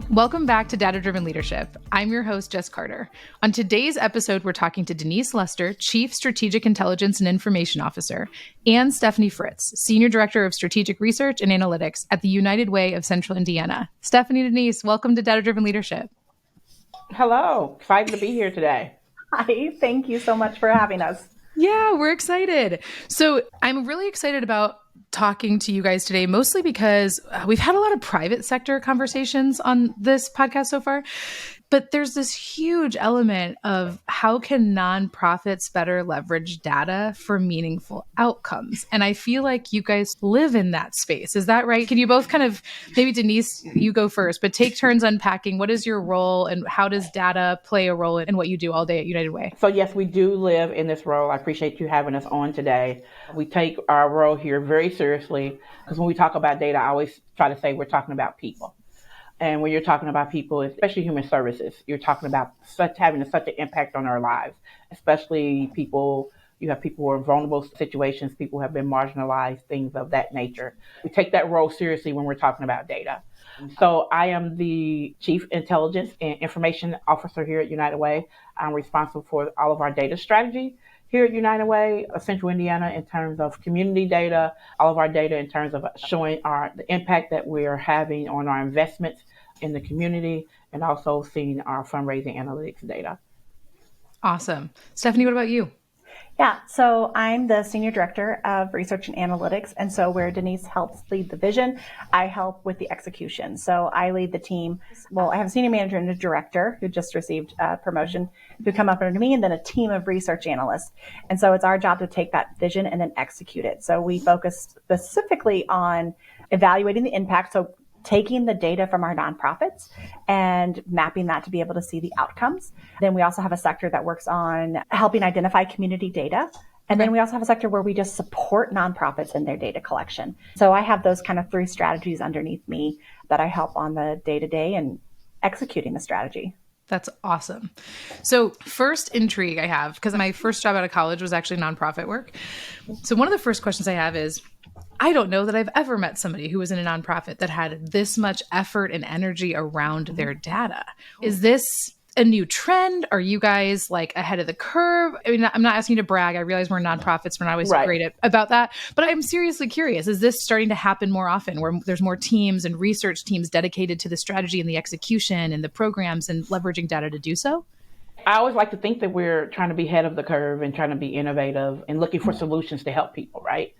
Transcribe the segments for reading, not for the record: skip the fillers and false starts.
Welcome back to Data Driven Leadership. I'm your host, Jess Carter. On today's episode, we're talking to Denise Lester, Chief Strategic Intelligence and Information Officer, and Stephanie Fritz, Senior Director of Strategic Research and Analytics at the United Way of Central Indiana. Stephanie, Denise, welcome to Data Driven Leadership. Hello, excited to be here today. Hi, thank you so much for having us. Yeah, we're excited. So I'm really excited about talking to you guys today, mostly because we've had a lot of private sector conversations on this podcast so far, but there's this huge element of how can nonprofits better leverage data for meaningful outcomes? And I feel like you guys live in that space. Is that right? Can you both kind of, maybe Denise, you go first, but take turns unpacking what is your role and how does data play a role in what you do all day at United Way? So yes, we do live in this role. I appreciate you having us on today. We take our role here very seriously because when we talk about data, I always try to say we're talking about people. And when you're talking about people, especially human services, you're talking about having such an impact on our lives, especially people. You have people who are in vulnerable situations, people who have been marginalized, things of that nature. We take that role seriously when we're talking about data. So I am the Chief Intelligence and Information Officer here at United Way. I'm responsible for all of our data strategy here at United Way, Central Indiana, in terms of community data, all of our data in terms of showing the impact that we are having on our investments in the community, and also seeing our fundraising analytics data. Awesome. Stephanie, what about you? Yeah, so I'm the Senior Director of Research and Analytics. And so where Denise helps lead the vision, I help with the execution. So I lead the team. Well, I have a senior manager and a director who just received a promotion who come up under me, and then a team of research analysts. And so it's our job to take that vision and then execute it. So we focus specifically on evaluating the impact. So taking the data from our nonprofits and mapping that to be able to see the outcomes. Then we also have a sector that works on helping identify community data. And then we also have a sector where we just support nonprofits in their data collection. So I have those kind of three strategies underneath me that I help on the day-to-day and executing the strategy. That's awesome. So first intrigue I have, because my first job out of college was actually nonprofit work. So one of the first questions I have is, I don't know that I've ever met somebody who was in a nonprofit that had this much effort and energy around their data. Is this a new trend? Are you guys like ahead of the curve? I mean, I'm not asking you to brag. I realize we're nonprofits. We're not always great about that. But I'm seriously curious. Is this starting to happen more often where there's more teams and research teams dedicated to the strategy and the execution and the programs and leveraging data to do so? I always like to think that we're trying to be ahead of the curve and trying to be innovative and looking for solutions to help people, right?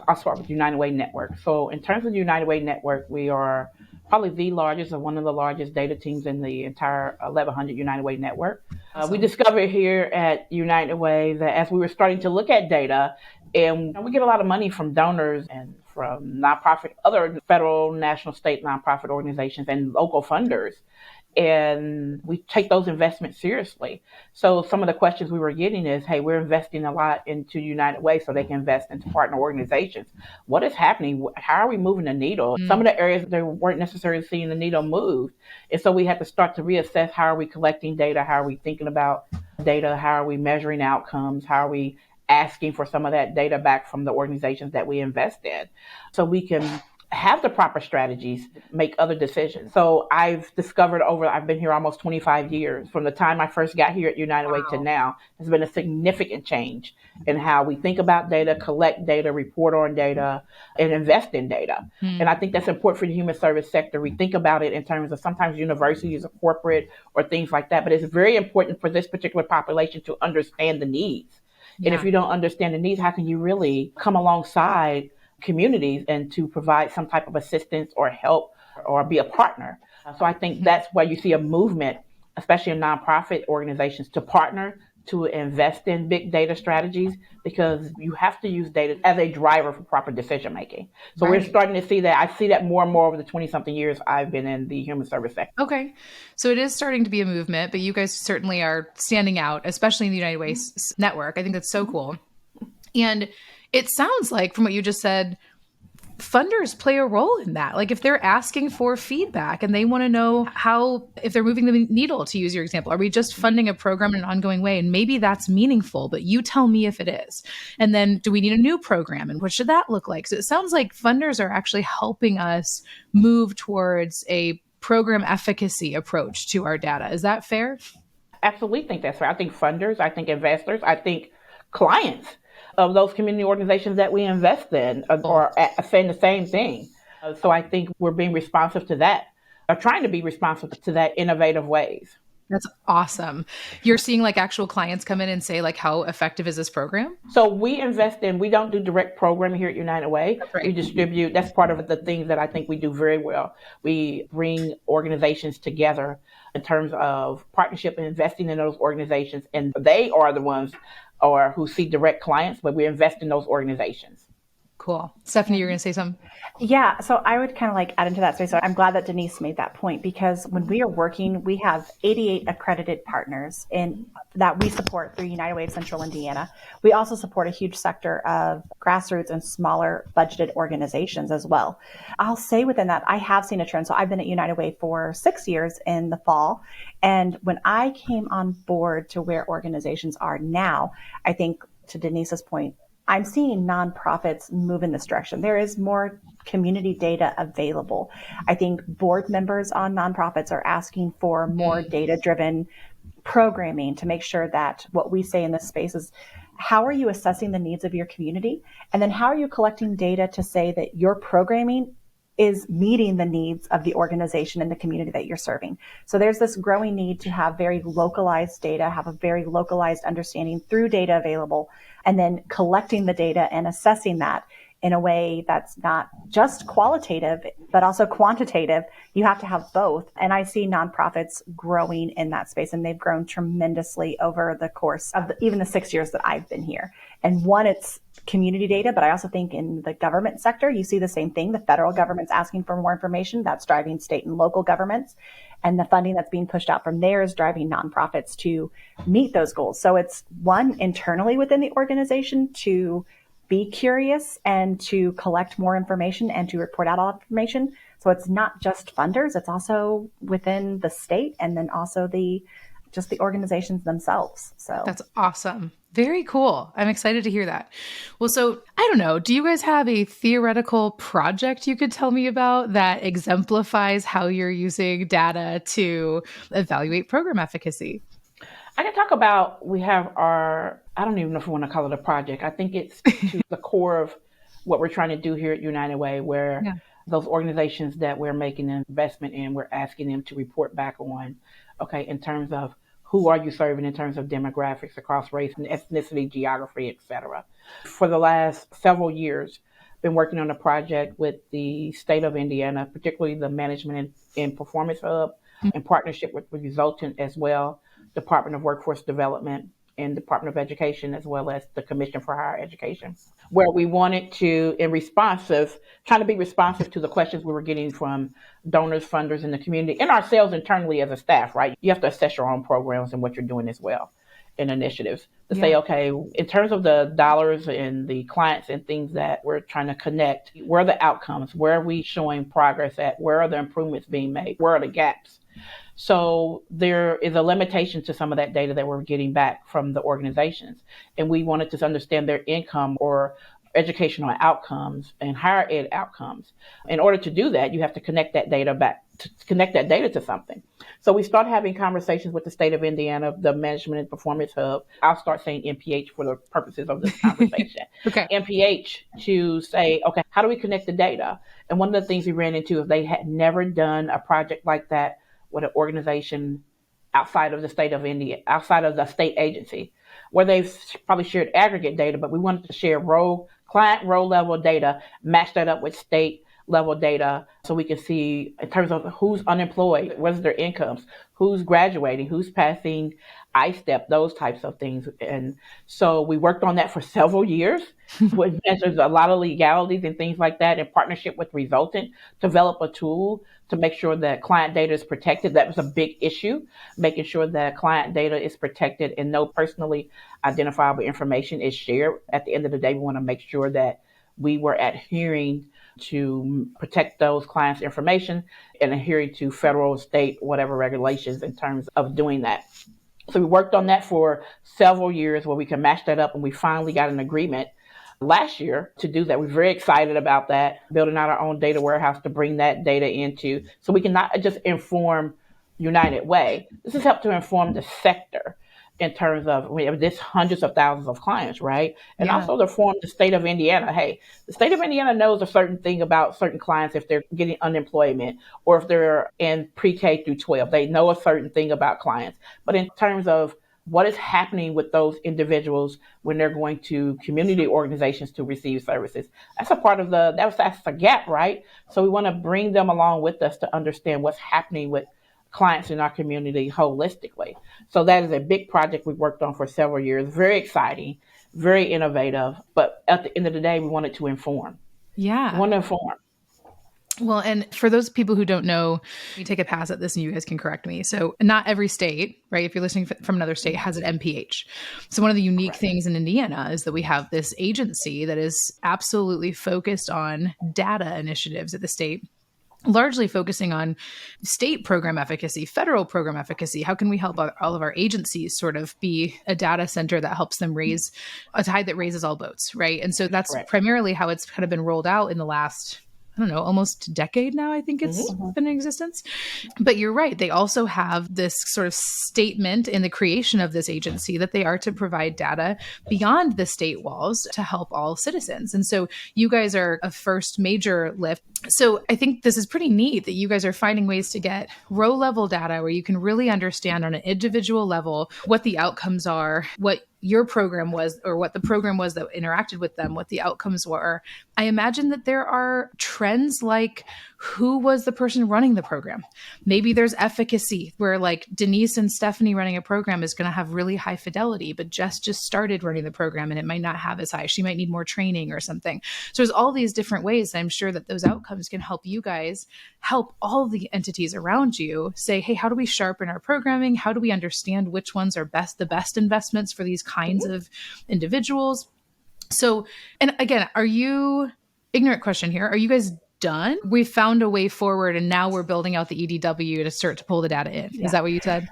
I'll start with United Way Network. So in terms of the United Way Network, we are probably the largest or one of the largest data teams in the entire 1,100 United Way Network. We discovered here at United Way that as we were starting to look at data, and we get a lot of money from donors and from nonprofit, other federal, national, state nonprofit organizations and local funders. And we take those investments seriously. So some of the questions we were getting is, hey, we're investing a lot into United Way so they can invest into partner organizations. What is happening? How are we moving the needle? Some of the areas they weren't necessarily seeing the needle move. And so we had to start to reassess, how are we collecting data? How are we thinking about data? How are we measuring outcomes? How are we asking for some of that data back from the organizations that we invest in so we can have the proper strategies, make other decisions. So I've been here almost 25 years. From the time I first got here at United Way to now, there's been a significant change in how we think about data, collect data, report on data, and invest in data. And I think that's important for the human service sector. We think about it in terms of sometimes universities or corporate or things like that, but it's very important for this particular population to understand the needs. Yeah. And if you don't understand the needs, how can you really come alongside communities and to provide some type of assistance or help or be a partner? So I think that's why you see a movement, especially in nonprofit organizations, to partner, to invest in big data strategies, because you have to use data as a driver for proper decision making. So we're starting to see that. I see that more and more over the 20-something years I've been in the human service sector. Okay. So it is starting to be a movement, but you guys certainly are standing out, especially in the United Way network. I think that's so cool. And it sounds like, from what you just said, funders play a role in that. Like if they're asking for feedback and they want to know if they're moving the needle, to use your example, are we just funding a program in an ongoing way? And maybe that's meaningful, but you tell me if it is. And then do we need a new program? And what should that look like? So it sounds like funders are actually helping us move towards a program efficacy approach to our data. Is that fair? Absolutely think that's fair. I think funders, I think investors, I think clients of those community organizations that we invest in are saying the same thing. So I think we're being responsive to that, or trying to be responsive to that innovative ways. That's awesome. You're seeing like actual clients come in and say like, how effective is this program? So we invest in, we don't do direct programming here at United Way. That's right. We distribute, that's part of the things that I think we do very well. We bring organizations together in terms of partnership and investing in those organizations. And they are the ones or who see direct clients, but we invest in those organizations. Cool. Stephanie, you're going to say something? Yeah, so I would kind of like add into that space. So I'm glad that Denise made that point, because when we are working, we have 88 accredited partners in that we support through United Way of Central Indiana. We also support a huge sector of grassroots and smaller budgeted organizations as well. I'll say within that, I have seen a trend. So I've been at United Way for 6 years in the fall. And when I came on board to where organizations are now, I think to Denise's point, I'm seeing nonprofits move in this direction. There is more community data available. I think board members on nonprofits are asking for more data-driven programming to make sure that what we say in this space is, how are you assessing the needs of your community? And then how are you collecting data to say that your programming is meeting the needs of the organization and the community that you're serving? So there's this growing need to have very localized data, have a very localized understanding through data available, and then collecting the data and assessing that in a way that's not just qualitative, but also quantitative. You have to have both. And I see nonprofits growing in that space, and they've grown tremendously over the course of even the 6 years that I've been here. And one, it's community data, but I also think in the government sector, you see the same thing. The federal government's asking for more information. That's driving state and local governments. And the funding that's being pushed out from there is driving nonprofits to meet those goals. So it's one, internally within the organization to be curious and to collect more information and to report out all information. So it's not just funders, it's also within the state and then also the organizations themselves. So that's awesome. Very cool. I'm excited to hear that. Well, so I don't know, do you guys have a theoretical project you could tell me about that exemplifies how you're using data to evaluate program efficacy? I can talk about, we have our, I don't even know if we want to call it a project. I think it's to the core of what we're trying to do here at United Way, where those organizations that we're making an investment in, we're asking them to report back on, okay, in terms of who are you serving in terms of demographics across race and ethnicity, geography, et cetera. For the last several years, been working on a project with the state of Indiana, particularly the Management and Performance Hub, in partnership with Resultant as well, Department of Workforce Development, and Department of Education, as well as the Commission for Higher Education, where we wanted to, trying to be responsive to the questions we were getting from donors, funders in the community, and ourselves internally as a staff, right? You have to assess your own programs and what you're doing as well in initiatives to say, okay, in terms of the dollars and the clients and things that we're trying to connect, where are the outcomes? Where are we showing progress at? Where are the improvements being made? Where are the gaps? So there is a limitation to some of that data that we're getting back from the organizations. And we wanted to understand their income or educational outcomes and higher ed outcomes. In order to do that, you have to connect that data to something. So we started having conversations with the state of Indiana, the Management and Performance Hub. I'll start saying MPH for the purposes of this conversation. Okay. MPH to say, okay, how do we connect the data? And one of the things we ran into is they had never done a project like that with an organization outside of the state of India, outside of the state agency, where they've probably shared aggregate data, but we wanted to share client row level data, match that up with state level data so we can see in terms of who's unemployed, what's their incomes, who's graduating, who's passing I-STEP, those types of things. And so we worked on that for several years, which measures a lot of legalities and things like that in partnership with Resultant, develop a tool to make sure that client data is protected. That was a big issue, making sure that client data is protected and no personally identifiable information is shared. At the end of the day, we want to make sure that we were adhering to protect those clients' information and adhering to federal, state, whatever regulations in terms of doing that. So we worked on that for several years where we can match that up, and we finally got an agreement last year to do that. We're very excited about that, building out our own data warehouse to bring that data into so we can not just inform United Way. This has helped to inform the sector in terms of we have this hundreds of thousands of clients, right? And Yeah. also to inform the state of Indiana. Hey, the state of Indiana knows a certain thing about certain clients if they're getting unemployment or if they're in pre-K through 12. They know a certain thing about clients. But in terms of what is happening with those individuals when they're going to community organizations to receive services. That's a part of that's the gap, right? So we want to bring them along with us to understand what's happening with clients in our community holistically. So that is a big project we've worked on for several years. Very exciting, very innovative. But at the end of the day, we wanted to inform. Yeah. We want to inform. Well, and for those people who don't know, we take a pass at this and you guys can correct me. So not every state, right? If you're listening from another state, has an MPH. So one of the unique things in Indiana is that we have this agency that is absolutely focused on data initiatives at the state, largely focusing on state program efficacy, federal program efficacy. How can we help all of our agencies sort of be a data center that helps them raise a tide that raises all boats, right? And so that's primarily how it's kind of been rolled out in the last, I don't know, almost a decade now, I think it's been in existence. But you're right. They also have this sort of statement in the creation of this agency that they are to provide data beyond the state walls to help all citizens. And so you guys are a first major lift. So I think this is pretty neat that you guys are finding ways to get row level data where you can really understand on an individual level what the outcomes are, what your program was, or what the program was that interacted with them, what the outcomes were. I imagine that there are trends like who was the person running the program? Maybe there's efficacy where like Denise and Stephanie running a program is going to have really high fidelity, but Jess just started running the program and it might not have as high. She might need more training or something. So there's all these different ways. I'm sure that those outcomes can help you guys help all the entities around you say, hey, how do we sharpen our programming? How do we understand which ones are the best investments for these kinds of individuals? So, and again, ignorant question here, are you guys done? We found a way forward and now we're building out the EDW to start to pull the data in. Is that what you said?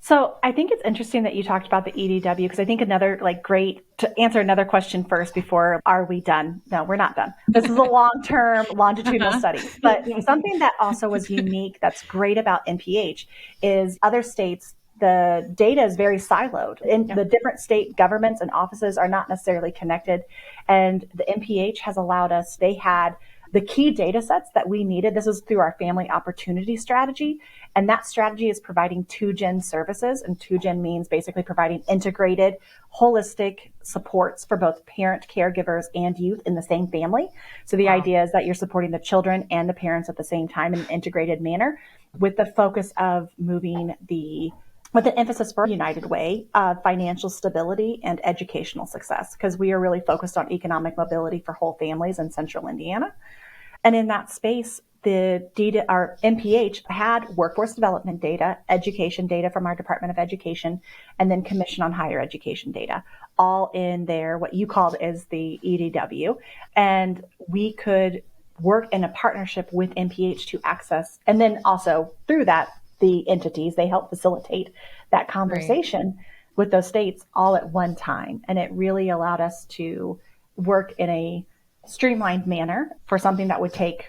So I think it's interesting that you talked about the EDW because I think another to answer another question first before are we done? No, we're not done. This is a long-term longitudinal study. But something that also was unique that's great about NPH is other states, the data is very siloed and the different state governments and offices are not necessarily connected. And the NPH has allowed us, they had the key data sets that we needed. This is through our family opportunity strategy. And that strategy is providing 2-gen services. And 2-gen means basically providing integrated, holistic supports for both parent, caregivers, and youth in the same family. So the idea is that you're supporting the children and the parents at the same time in an integrated manner with the focus of moving with an emphasis for United Way, financial stability and educational success, because we are really focused on economic mobility for whole families in central Indiana. And in that space, the data, our MPH had workforce development data, education data from our Department of Education, and then Commission on Higher Education data, all in there, what you called is the EDW. And we could work in a partnership with MPH to access, and then also through that, the entities, they help facilitate that conversation with those states all at one time. And it really allowed us to work in a streamlined manner for something that would take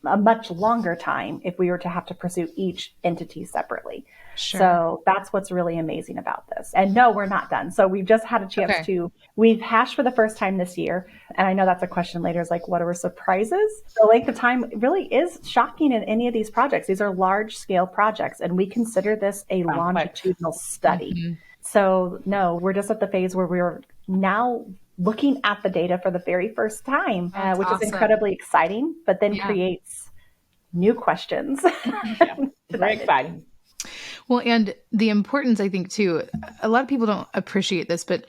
a much longer time if we were to have to pursue each entity separately. Sure. So that's what's really amazing about this. And no, we're not done. So we've just had a chance we've hashed for the first time this year. And I know that's a question later is like, what are surprises? The length of time really is shocking in any of these projects. These are large scale projects and we consider this a longitudinal study. Mm-hmm. So no, we're just at the phase where we're now looking at the data for the very first time, which is incredibly exciting, but then creates new questions. Very exciting. Well, and the importance, I think, too, a lot of people don't appreciate this, but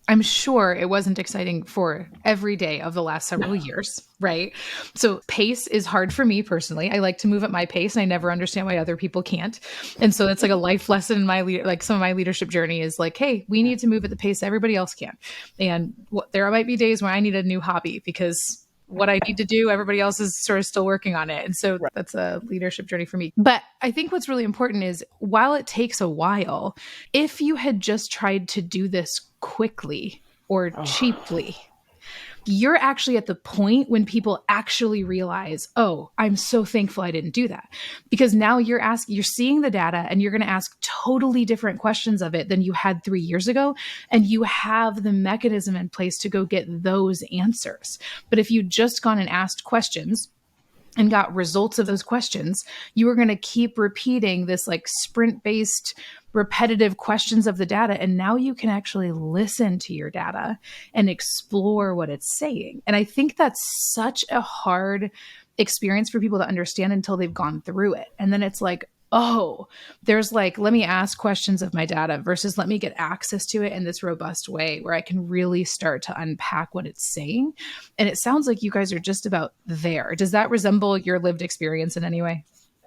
I'm sure it wasn't exciting for every day of the last several years, right? So pace is hard for me personally. I like to move at my pace and I never understand why other people can't. And so it's like a life lesson in my, some of my leadership journey is like, hey, we need to move at the pace everybody else can. And there might be days when I need a new hobby because what I need to do, everybody else is sort of still working on it. And so that's a leadership journey for me. But I think what's really important is while it takes a while, if you had just tried to do this quickly or cheaply, you're actually at the point when people actually realize, oh, I'm so thankful I didn't do that. Because now you're seeing the data and you're going to ask totally different questions of it than you had 3 years ago. And you have the mechanism in place to go get those answers. But if you just gone and asked questions and got results of those questions, you are going to keep repeating this like sprint based repetitive questions of the data. And now you can actually listen to your data and explore what it's saying. And I think that's such a hard experience for people to understand until they've gone through it. And then it's like, oh, there's like, let me ask questions of my data versus let me get access to it in this robust way where I can really start to unpack what it's saying. And it sounds like you guys are just about there. Does that resemble your lived experience in any way?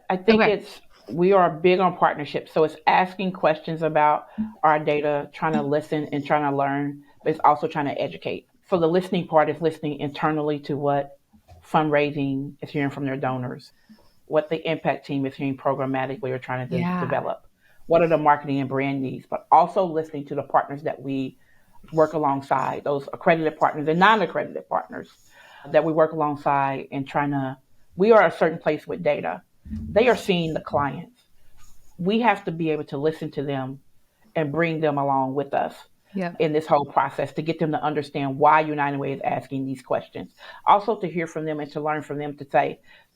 I think Okay. we are big on partnerships. So it's asking questions about our data, trying to listen and trying to learn, but it's also trying to educate. So the listening part is listening internally to what fundraising is hearing from their donors, what the impact team is hearing programmatically or trying to Yeah. develop, what are the marketing and brand needs, but also listening to the partners that we work alongside, those accredited partners and non-accredited partners that we work alongside and we are a certain place with data. They are seeing the clients. We have to be able to listen to them and bring them along with us Yep. in this whole process to get them to understand why United Way is asking these questions. Also to hear from them and to learn from them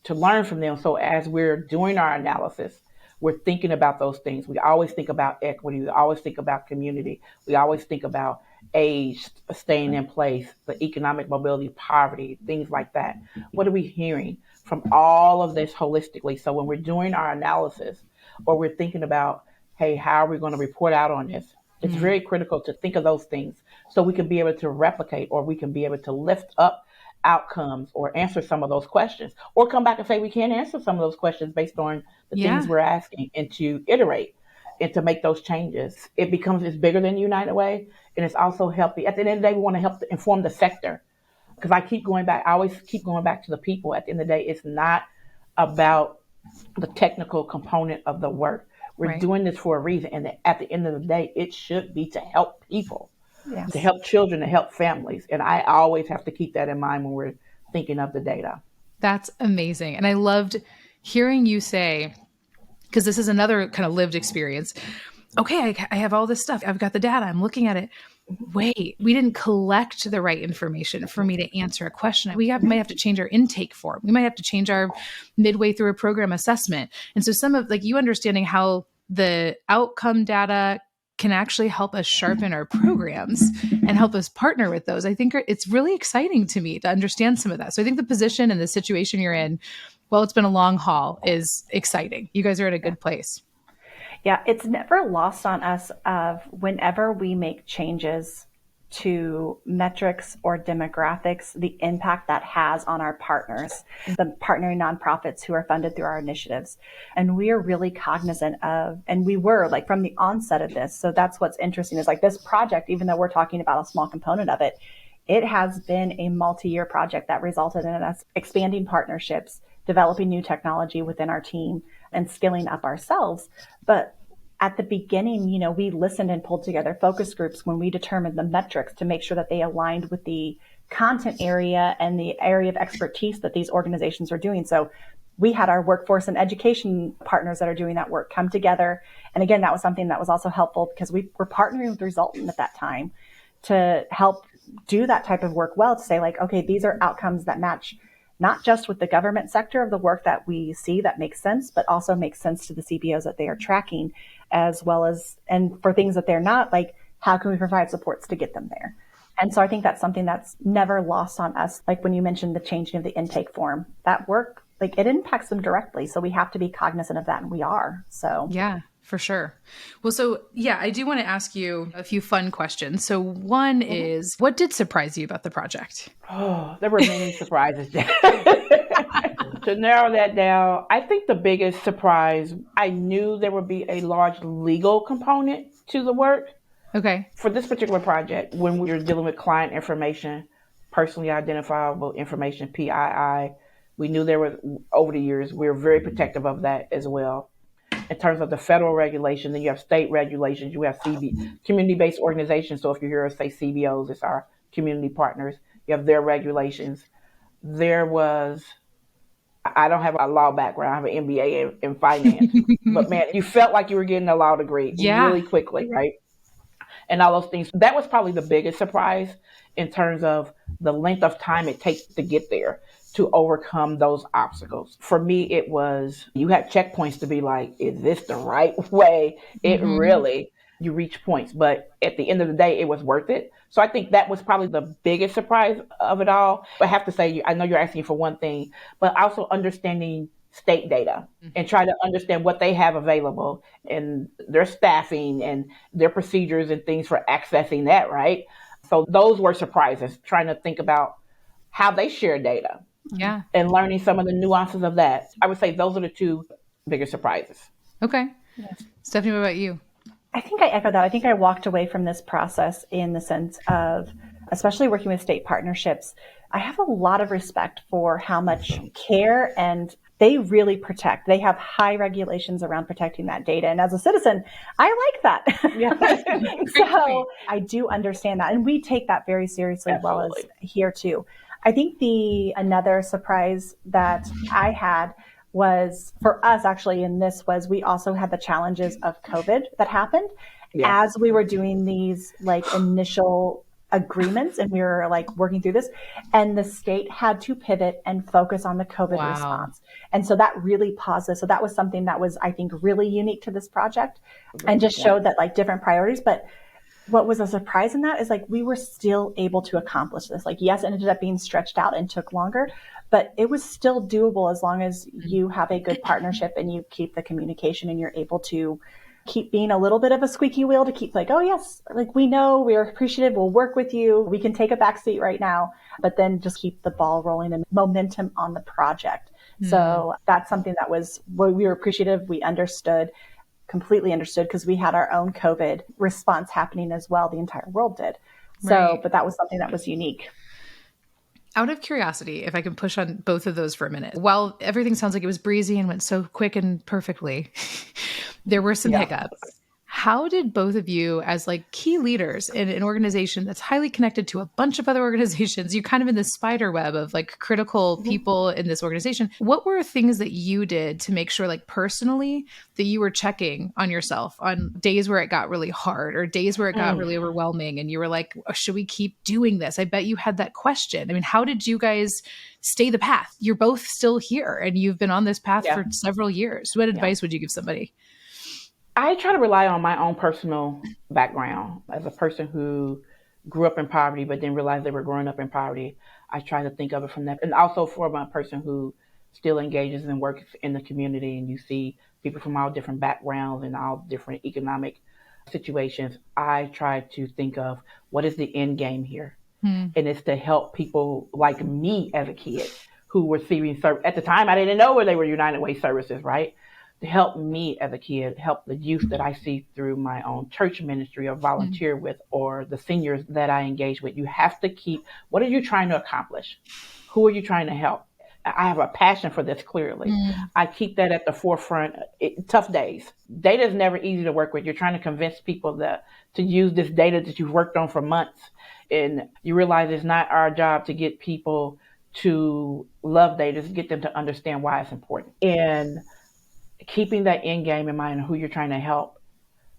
to learn from them. So as we're doing our analysis, we're thinking about those things. We always think about equity. We always think about community. We always think about age staying in place, the economic mobility, poverty, things like that. What are we hearing from all of this holistically? So when we're doing our analysis or we're thinking about, hey, how are we going to report out on this? It's very critical to think of those things so we can be able to replicate or we can be able to lift up outcomes or answer some of those questions or come back and say we can't answer some of those questions based on the things Yeah. we're asking and to iterate and to make those changes. It's bigger than United Way and it's also healthy. At the end of the day, we want to help to inform the sector because I always keep going back to the people. At the end of the day, it's not about the technical component of the work. We're Right. doing this for a reason. And at the end of the day, it should be to help people, to Yes. help children, to help families. And I always have to keep that in mind when we're thinking of the data. That's amazing. And I loved hearing you say, because this is another kind of lived experience. Okay, I have all this stuff. I've got the data. I'm looking at it. Wait, we didn't collect the right information for me to answer a question. Might have to change our intake form. We might have to change our midway through a program assessment. And so some of like you understanding how the outcome data can actually help us sharpen our programs and help us partner with those. I think it's really exciting to me to understand some of that. So I think the position and the situation you're in, well, it's been a long haul, is exciting. You guys are at a good place. Yeah, it's never lost on us of whenever we make changes to metrics or demographics, the impact that has on our partners, the partnering nonprofits who are funded through our initiatives. And we are really cognizant of, and we were like from the onset of this. So that's what's interesting is like this project, even though we're talking about a small component of it, it has been a multi-year project that resulted in us expanding partnerships, developing new technology within our team, and skilling up ourselves. But at the beginning, we listened and pulled together focus groups when we determined the metrics to make sure that they aligned with the content area and the area of expertise that these organizations are doing. So we had our workforce and education partners that are doing that work come together. And again, that was something that was also helpful because we were partnering with Resultant at that time to help do that type of work well, to say like, okay, these are outcomes that match not just with the government sector of the work that we see that makes sense, but also makes sense to the CBOs that they are tracking, as well as, and for things that they're not, like, how can we provide supports to get them there? And so I think that's something that's never lost on us. Like when you mentioned the changing of the intake form, that work, like it impacts them directly. So we have to be cognizant of that, and we are. So Yeah, for sure. Well, so yeah, I do want to ask you a few fun questions. So one is, what did surprise you about the project? Oh, there were many surprises. To narrow that down, I think the biggest surprise, I knew there would be a large legal component to the work. Okay. For this particular project, when we were dealing with client information, personally identifiable information, PII, we knew there was, over the years, we were very protective of that as well. In terms of the federal regulation, then you have state regulations, you have community-based organizations. So if you hear us say CBOs, it's our community partners. You have their regulations. There was, I don't have a law background. I have an MBA in finance. But man, you felt like you were getting a law degree Yeah. really quickly, right? And all those things. That was probably the biggest surprise in terms of the length of time it takes to get there, to overcome those obstacles. For me, it was, you had checkpoints to be like, is this the right way? It Mm-hmm. really, you reach points, but at the end of the day, it was worth it. So I think that was probably the biggest surprise of it all. I have to say, I know you're asking for one thing, but also understanding state data and try to understand what they have available and their staffing and their procedures and things for accessing that, right? So those were surprises, trying to think about how they share data Yeah. and learning some of the nuances of that. I would say those are the two biggest surprises. Okay. Yeah. Stephanie, what about you? I think I echo that. I think I walked away from this process in the sense of, especially working with state partnerships, I have a lot of respect for how much care and they really protect. They have high regulations around protecting that data. And as a citizen, I like that. Yeah. So I do understand that. And we take that very seriously, as well as Absolutely. here too. I think another surprise that I had was for us actually in this was we also had the challenges of COVID that happened Yeah. as we were doing these like initial agreements and we were like working through this, and the state had to pivot and focus on the COVID Wow. response. And so that really paused us. So that was something that was, I think, really unique to this project and just showed that like different priorities. But what was a surprise in that is like we were still able to accomplish this. Like, yes, it ended up being stretched out and took longer, but it was still doable as long as you have a good partnership and you keep the communication and you're able to keep being a little bit of a squeaky wheel to keep like, oh yes, like we know, we're appreciative, we'll work with you, we can take a back seat right now, but then just keep the ball rolling and momentum on the project. So that's something that was, we were appreciative, we understood, completely understood, because we had our own COVID response happening as well. The entire world did. So, Right. but that was something that was unique. Out of curiosity, if I can push on both of those for a minute, while everything sounds like it was breezy and went so quick and perfectly, there were some Yeah. hiccups. How did both of you, as like key leaders in an organization that's highly connected to a bunch of other organizations, you're kind of in the spider web of like critical people in this organization. What were things that you did to make sure, like personally, that you were checking on yourself on days where it got really hard or days where it got really overwhelming and you were like, oh, should we keep doing this? I bet you had that question. I mean, how did you guys stay the path? You're both still here and you've been on this path Yeah. for several years. What advice would you give somebody? I try to rely on my own personal background as a person who grew up in poverty, but then realized they were growing up in poverty. I try to think of it from that. And also for a person who still engages and works in the community, and you see people from all different backgrounds and all different economic situations, I try to think of what is the end game here? And it's to help people like me as a kid who were receiving service. At the time, I didn't know where they were United Way services, right? To help me as a kid, help the youth that I see through my own church ministry or volunteer with, or the seniors that I engage with. You have to keep, what are you trying to accomplish? Who are you trying to help? I have a passion for this clearly. I keep that at the forefront. Tough days. Data is never easy to work with. You're trying to convince people to use this data that you've worked on for months. And you realize it's not our job to get people to love data, to get them to understand why it's important. And keeping that end game in mind and who you're trying to help.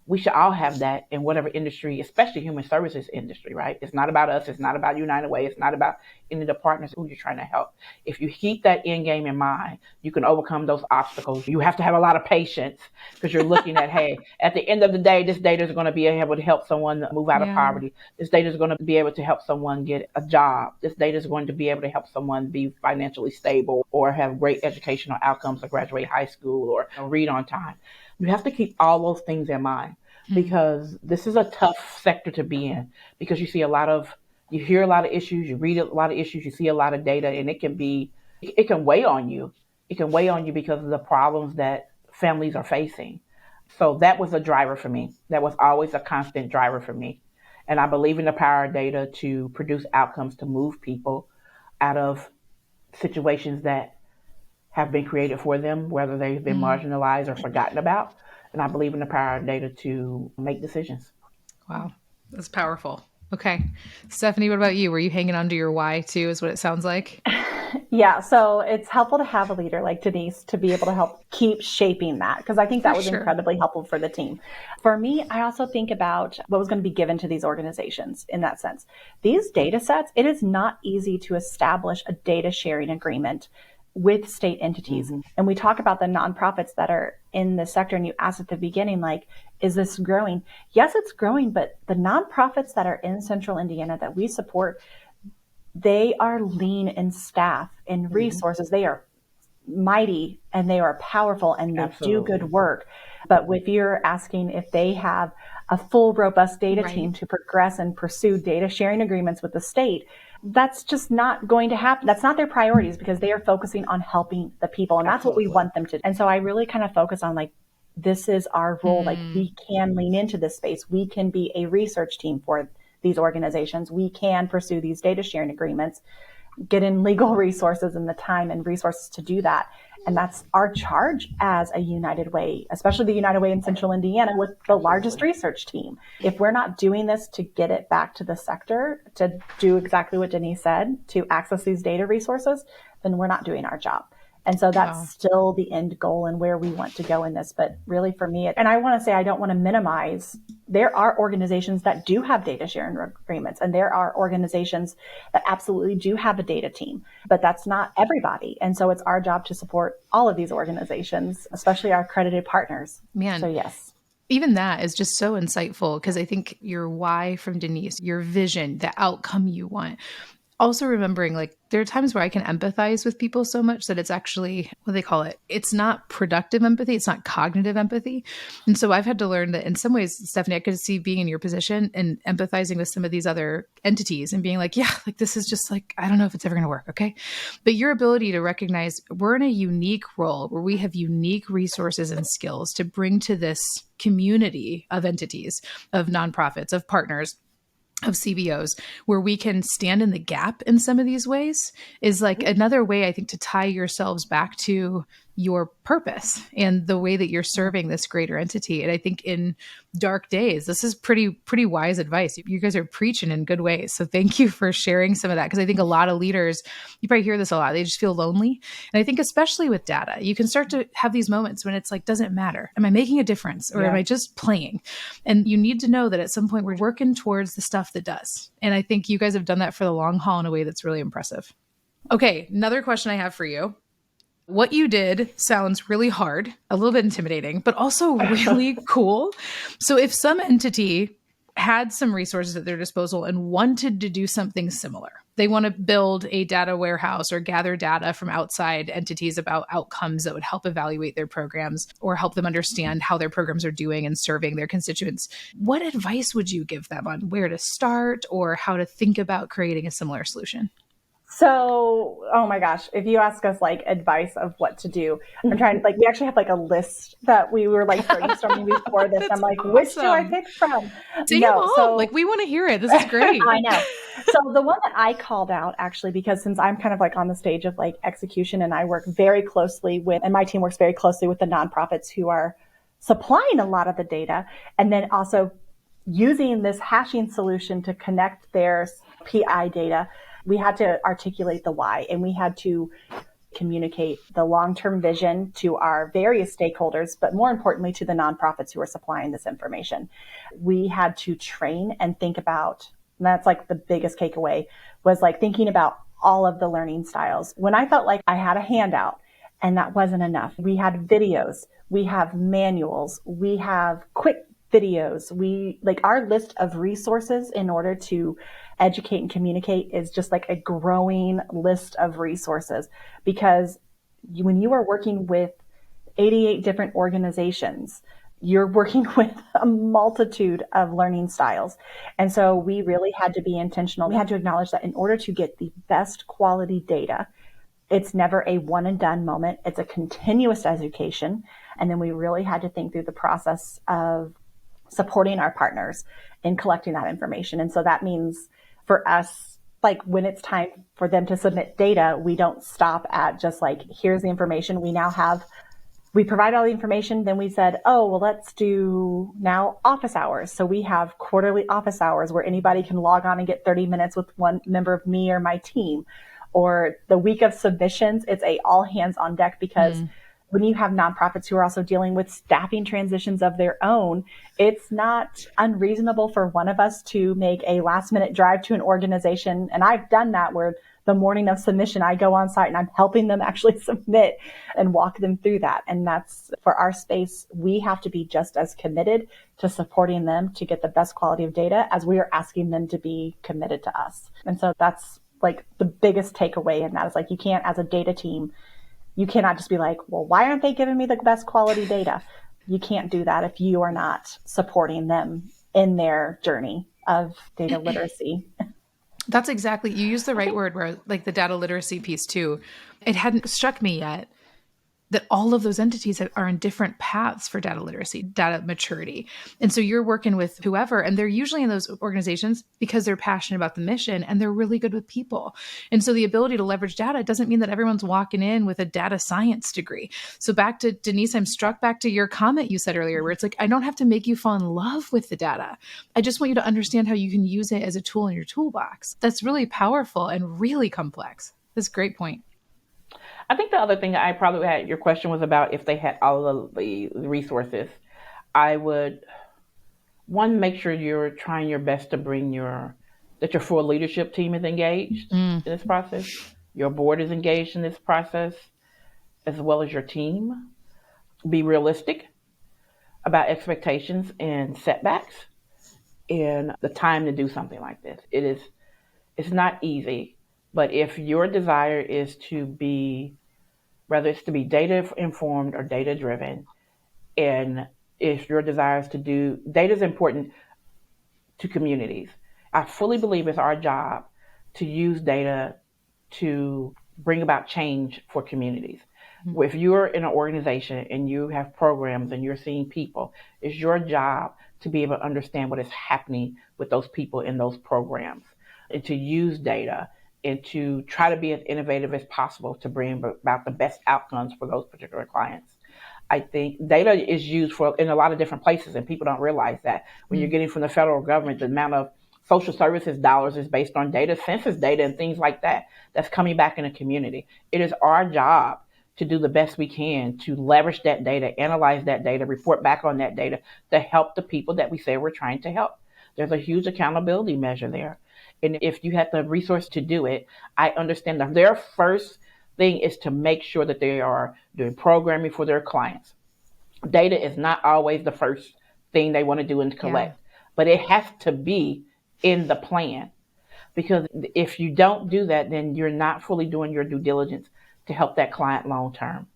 We should all have that in whatever industry, especially human services industry, right? It's not about us. It's not about United Way. It's not about any of the partners who you're trying to help. If you keep that end game in mind, you can overcome those obstacles. You have to have a lot of patience because you're looking at, hey, at the end of the day, this data is going to be able to help someone move out of poverty. This data is going to be able to help someone get a job. This data is going to be able to help someone be financially stable or have great educational outcomes or graduate high school or read on time. You have to keep all those things in mind because this is a tough sector to be in because you hear a lot of issues, you read a lot of issues, you see a lot of data, and it can weigh on you. It can weigh on you because of the problems that families are facing. So that was a driver for me. That was always a constant driver for me. And I believe in the power of data to produce outcomes to move people out of situations that have been created for them, whether they've been marginalized or forgotten about. And I believe in the power of data to make decisions. Wow, that's powerful. Okay. Stephanie, what about you? Were you hanging on to your why too, is what it sounds like? Yeah, so it's helpful to have a leader like Denise to be able to help keep shaping that, because I think For that was sure. incredibly helpful for the team. For me, I also think about what was going to be given to these organizations in that sense. These data sets, it is not easy to establish a data sharing agreement with state entities. And we talk about the nonprofits that are in the sector, and you asked at the beginning, like, is this growing? Yes, it's growing, but the nonprofits that are in central Indiana that we support, they are lean in staff and resources. They are mighty and they are powerful and they do Absolutely. good work. But if you're asking if they have a full, robust data Right. team to progress and pursue data sharing agreements with the state, that's just not going to happen. That's not their priorities, because they are focusing on helping the people. And that's what we Absolutely. want them to do. And so I really kind of focus on, like, this is our role. Like, we can lean into this space. We can be a research team for these organizations. We can pursue these data sharing agreements, get in legal resources and the time and resources to do that. And that's our charge as a United Way, especially the United Way in Central Indiana with the largest research team. If we're not doing this to get it back to the sector, to do exactly what Denise said, to access these data resources, then we're not doing our job. And so that's Wow. still the end goal and where we want to go in this. But really for me, and I want to say, I don't want to minimize, there are organizations that do have data sharing agreements, and there are organizations that absolutely do have a data team, but that's not everybody. And so it's our job to support all of these organizations, especially our accredited partners. Man, So yes. even that is just so insightful, because I think your why from Denise, your vision, the outcome you want. Also remembering, like, there are times where I can empathize with people so much that it's actually, what do they call it? It's not productive empathy. It's not cognitive empathy. And so I've had to learn that in some ways, Stephanie, I could see being in your position and empathizing with some of these other entities and being like, yeah, like, this is just like, I don't know if it's ever going to work. Okay. But your ability to recognize we're in a unique role where we have unique resources and skills to bring to this community of entities, of nonprofits, of partners, of CBOs, where we can stand in the gap in some of these ways, is like another way, I think, to tie yourselves back to your purpose and the way that you're serving this greater entity. And I think in dark days, this is pretty wise advice. You guys are preaching in good ways. So thank you for sharing some of that. Because I think a lot of leaders, you probably hear this a lot, they just feel lonely. And I think especially with data, you can start to have these moments when it's like, doesn't it matter? Am I making a difference, or am I just playing? And you need to know that at some point we're working towards the stuff that does. And I think you guys have done that for the long haul in a way that's really impressive. Okay, another question I have for you. What you did sounds really hard, a little bit intimidating, but also really cool. So if some entity had some resources at their disposal and wanted to do something similar, they want to build a data warehouse or gather data from outside entities about outcomes that would help evaluate their programs or help them understand how their programs are doing and serving their constituents. What advice would you give them on where to start or how to think about creating a similar solution? So, oh my gosh, if you ask us like advice of what to do, I'm trying, like, we actually have like a list that we were like brainstorming before this. I'm like, which do I pick from? Say them all. So, like, we want to hear it. This is great. I know. So the one that I called out, actually, because since I'm kind of like on the stage of like execution, and I work very closely with, and my team works very closely with the nonprofits who are supplying a lot of the data, and then also using this hashing solution to connect their PI data, we had to articulate the why, and we had to communicate the long-term vision to our various stakeholders, but more importantly to the nonprofits who are supplying this information. We had to train and think about, and that's like the biggest takeaway, was like thinking about all of the learning styles. When I felt like I had a handout and that wasn't enough, we had videos, we have manuals, we have quick videos. We, like, our list of resources in order to educate and communicate is just like a growing list of resources, because when you are working with 88 different organizations, you're working with a multitude of learning styles. And so we really had to be intentional. We had to acknowledge that in order to get the best quality data, it's never a one and done moment. It's a continuous education. And then we really had to think through the process of supporting our partners in collecting that information. And so that means for us, like, when it's time for them to submit data, we don't stop at just like, here's the information. We now have we provide all the information. Then we said, oh, well, let's do now office hours. So we have quarterly office hours where anybody can log on and get 30 minutes with one member of me or my team. Or the week of submissions, it's a all hands on deck, because when you have nonprofits who are also dealing with staffing transitions of their own, it's not unreasonable for one of us to make a last minute drive to an organization. And I've done that, where the morning of submission, I go on site and I'm helping them actually submit and walk them through that. And that's, for our space, we have to be just as committed to supporting them to get the best quality of data as we are asking them to be committed to us. And so that's like the biggest takeaway in that, is like, you can't, as a data team, you cannot just be like, well, why aren't they giving me the best quality data? You can't do that if you are not supporting them in their journey of data literacy. That's exactly, you use the right word, where like the data literacy piece too. It hadn't struck me yet that all of those entities are in different paths for data literacy, data maturity. And so you're working with whoever, and they're usually in those organizations because they're passionate about the mission and they're really good with people. And so the ability to leverage data doesn't mean that everyone's walking in with a data science degree. So back to Denise, I'm struck back to your comment you said earlier, where it's like, I don't have to make you fall in love with the data. I just want you to understand how you can use it as a tool in your toolbox. That's really powerful and really complex. That's a great point. I think the other thing I probably had, your question was about if they had all of the resources. I would, one, make sure you're trying your best to bring that your full leadership team is engaged in this process. Your board is engaged in this process, as well as your team. Be realistic about expectations and setbacks and the time to do something like this. It's not easy, but if your desire is to be, whether it's to be data informed or data driven, and if your desire is to do, data is important to communities. I fully believe it's our job to use data to bring about change for communities. If you're in an organization and you have programs and you're seeing people, it's your job to be able to understand what is happening with those people in those programs, and to use data and to try to be as innovative as possible to bring about the best outcomes for those particular clients. I think data is used in a lot of different places, and people don't realize that. When you're getting from the federal government, the amount of social services dollars is based on data, census data, and things like that, that's coming back in the community. It is our job to do the best we can to leverage that data, analyze that data, report back on that data to help the people that we say we're trying to help. There's a huge accountability measure there. And if you have the resource to do it, I understand that their first thing is to make sure that they are doing programming for their clients. Data is not always the first thing they want to do and collect, but it has to be in the plan. Because if you don't do that, then you're not fully doing your due diligence to help that client long term.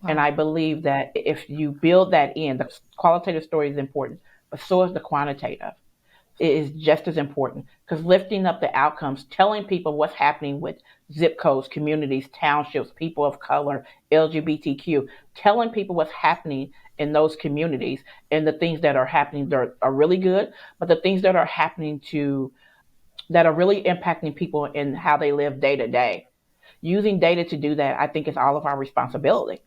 Wow. And I believe that if you build that in, the qualitative story is important, but so is the quantitative. It is just as important, because lifting up the outcomes, telling people what's happening with zip codes, communities, townships, people of color, LGBTQ, telling people what's happening in those communities and the things that are happening that are really good, but the things that are happening that are really impacting people in how they live day to day. Using data to do that, I think, is all of our responsibility.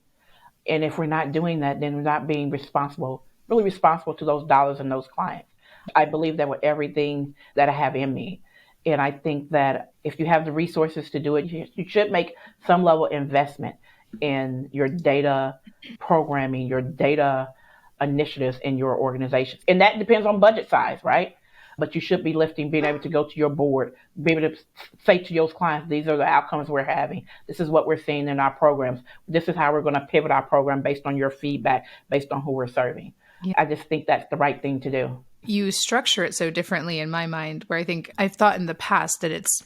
And if we're not doing that, then we're not being really responsible to those dollars and those clients. I believe that with everything that I have in me. And I think that if you have the resources to do it, you should make some level of investment in your data programming, your data initiatives in your organization. And that depends on budget size, right? But you should be being able to go to your board, be able to say to your clients, these are the outcomes we're having. This is what we're seeing in our programs. This is how we're going to pivot our program based on your feedback, based on who we're serving. Yeah. I just think that's the right thing to do. You structure it so differently in my mind, where I think I've thought in the past that it's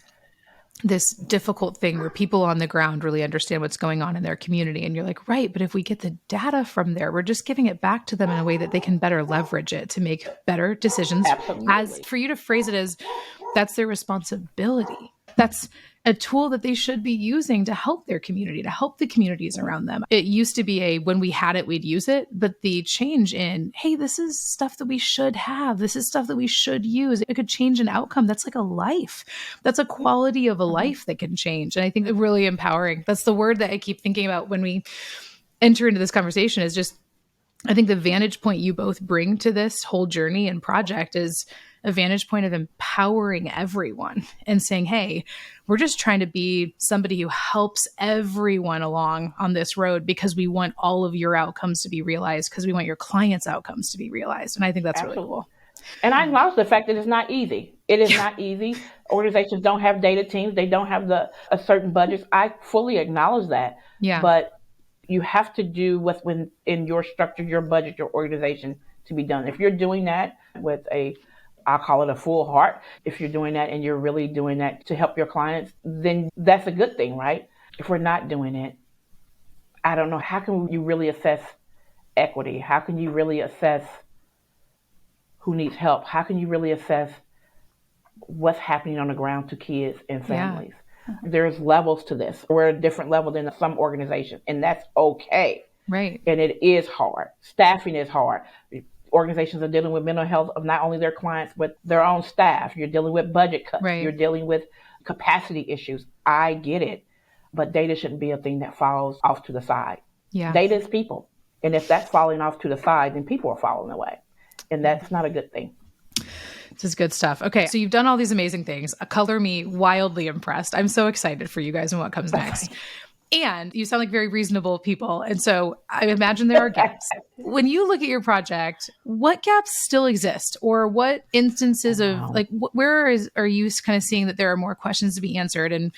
this difficult thing where people on the ground really understand what's going on in their community. And you're like, right, but if we get the data from there, we're just giving it back to them in a way that they can better leverage it to make better decisions. Absolutely. As for you to phrase it as that's their responsibility. That's a tool that they should be using to help their community, to help the communities around them. It used to be when we had it, we'd use it. But the change in, hey, this is stuff that we should have. This is stuff that we should use. It could change an outcome. That's like a life. That's a quality of a life that can change. And I think it's really empowering. That's the word that I keep thinking about when enter into this conversation is just, I think the vantage point you both bring to this whole journey and project is a vantage point of empowering everyone and saying, hey, we're just trying to be somebody who helps everyone along on this road because we want all of your outcomes to be realized, because we want your clients' outcomes to be realized. And I think that's Absolutely. really cool. And I acknowledge the fact that it's not easy. It is not easy. Organizations don't have data teams. They don't have a certain budgets. I fully acknowledge that. Yeah. But you have to do what's in your structure, your budget, your organization to be done. If you're doing that with I'll call it a full heart. If you're doing that and you're really doing that to help your clients, then that's a good thing, right? If we're not doing it, I don't know, how can you really assess equity? How can you really assess who needs help? How can you really assess what's happening on the ground to kids and families? Yeah. There's levels to this. We're at a different level than some organizations, and that's okay. Right. And it is hard. Staffing is hard. Organizations are dealing with mental health of not only their clients, but their own staff. You're dealing with budget cuts. Right. You're dealing with capacity issues. I get it. But data shouldn't be a thing that falls off to the side. Yeah. Data is people. And if that's falling off to the side, then people are falling away. And that's not a good thing. This is good stuff. Okay, so you've done all these amazing things. Color me wildly impressed. I'm so excited for you guys and what comes next. And you sound like very reasonable people. And so I imagine there are gaps. When you look at your project, what gaps still exist? Or what instances of, like, where are you kind of seeing that there are more questions to be answered?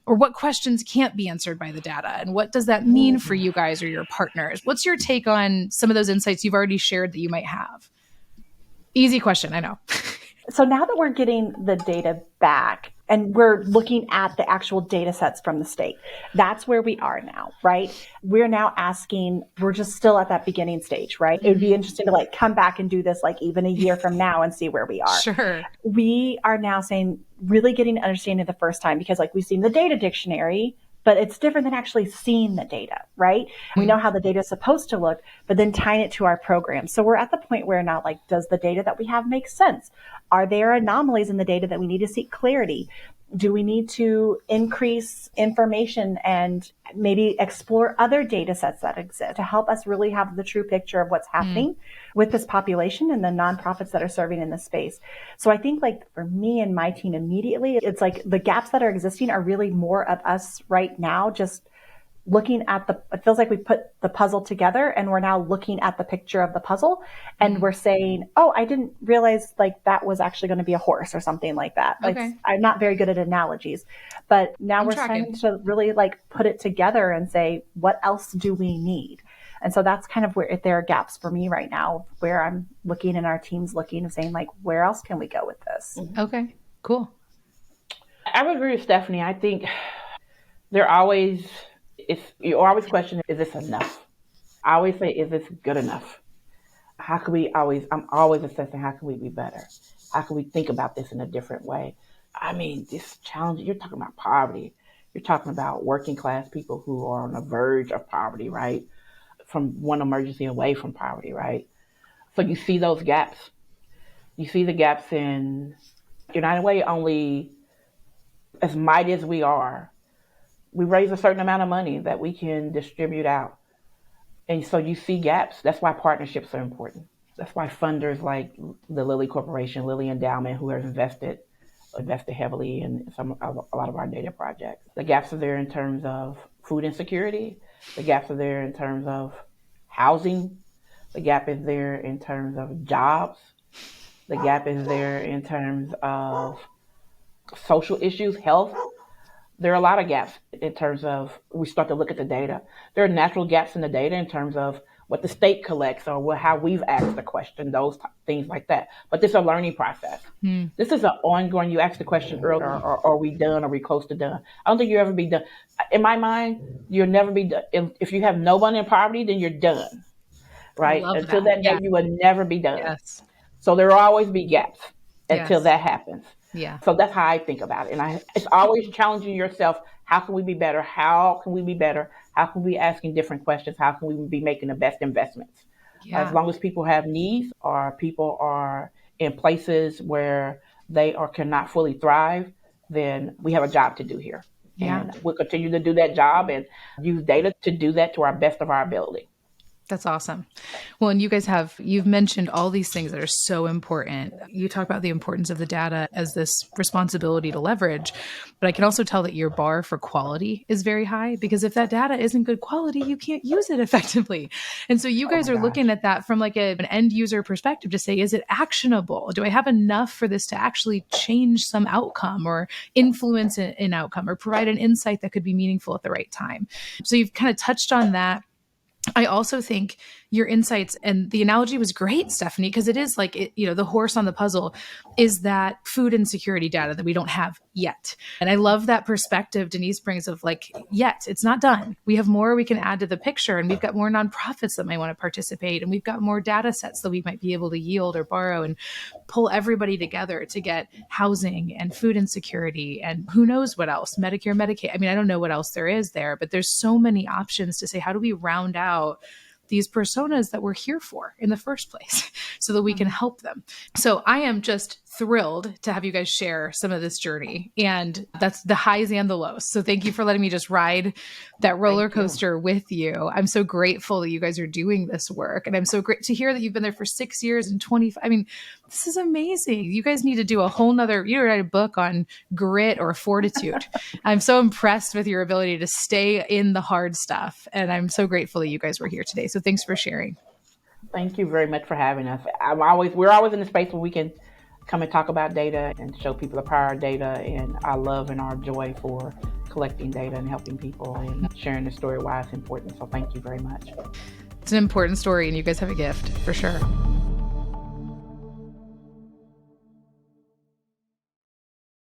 Or what questions can't be answered by the data? And what does that mean for you guys or your partners? What's your take on some of those insights you've already shared that you might have? Easy question, I know. So now that we're getting the data back and we're looking at the actual data sets from the state, that's where we are now, right? We're now asking, we're just still at that beginning stage, right? It would be interesting to like come back and do this like even a year from now and see where we are. Sure. We are now saying, really getting an understanding the first time, because like we've seen the data dictionary, but it's different than actually seeing the data, right? We know how the data is supposed to look, but then tying it to our program. So we're at the point where now, like, does the data that we have make sense? Are there anomalies in the data that we need to seek clarity? Do we need to increase information and maybe explore other data sets that exist to help us really have the true picture of what's happening with this population and the nonprofits that are serving in this space? So I think like for me and my team immediately, it's like the gaps that are existing are really more of us right now, just looking at it feels like we put the puzzle together and we're now looking at the picture of the puzzle and we're saying, oh, I didn't realize like that was actually going to be a horse or something like that. Okay. I'm not very good at analogies, but now we're trying to really like put it together and say, what else do we need? And so that's kind of where there are gaps for me right now, where I'm looking and our team's looking and saying like, where else can we go with this? Okay, cool. I would agree with Stephanie. I think you always question, is this enough? I always say, is this good enough? I'm always assessing, how can we be better? How can we think about this in a different way? I mean, this challenge, you're talking about poverty. You're talking about working class people who are on the verge of poverty, right? From one emergency away from poverty, right? So you see those gaps. You see the gaps in United Way. Only as mighty as we are, we raise a certain amount of money that we can distribute out. And so you see gaps. That's why partnerships are important. That's why funders like the Lilly Corporation, Lilly Endowment, who have invested heavily in a lot of our data projects. The gaps are there in terms of food insecurity. The gaps are there in terms of housing. The gap is there in terms of jobs. The gap is there in terms of social issues, health. There are a lot of gaps in terms of, we start to look at the data. There are natural gaps in the data in terms of what the state collects or how we've asked the question, things like that. But this is a learning process. This is an ongoing, you asked the question earlier, are we done? Are we close to done? I don't think you'll ever be done. In my mind, you'll never be done. If you have no one in poverty, then you're done, right? Until that day, you will never be done. Yes. So there will always be gaps until that happens. Yeah. So that's how I think about it. And it's always challenging yourself. How can we be better? How can we be better? How can we be asking different questions? How can we be making the best investments? Yeah. As long as people have needs or people are in places where they cannot fully thrive, then we have a job to do here. Yeah. And we'll continue to do that job and use data to do that to our best of our ability. That's awesome. Well, and you've mentioned all these things that are so important. You talk about the importance of the data as this responsibility to leverage, but I can also tell that your bar for quality is very high, because if that data isn't good quality, you can't use it effectively. And so you guys are looking at that from like an end user perspective to say, is it actionable? Do I have enough for this to actually change some outcome or influence an outcome or provide an insight that could be meaningful at the right time? So you've kind of touched on that. I also think your insights, and the analogy was great, Stephanie, because it is like, the horse on the puzzle is that food insecurity data that we don't have yet. And I love that perspective Denise brings of like, yet, it's not done. We have more we can add to the picture, and we've got more nonprofits that might want to participate, and we've got more data sets that we might be able to yield or borrow and pull everybody together to get housing and food insecurity and who knows what else, Medicare, Medicaid. I mean, I don't know what else there is there, but there's so many options to say, how do we round out these personas that we're here for in the first place so that we can help them? So I am just thrilled to have you guys share some of this journey, and that's the highs and the lows. So thank you for letting me just ride that roller coaster with you. I'm so grateful that you guys are doing this work, and I'm so great to hear that you've been there for 6 years and 20. I mean, this is amazing. You guys need to do a whole nother, write a book on grit or fortitude. I'm so impressed with your ability to stay in the hard stuff, and I'm so grateful that you guys were here today. So thanks for sharing. Thank you very much for having us. We're always in a space where we can come and talk about data and show people the power of data, and our love and our joy for collecting data and helping people and sharing the story why it's important. So thank you very much. It's an important story, and you guys have a gift for sure.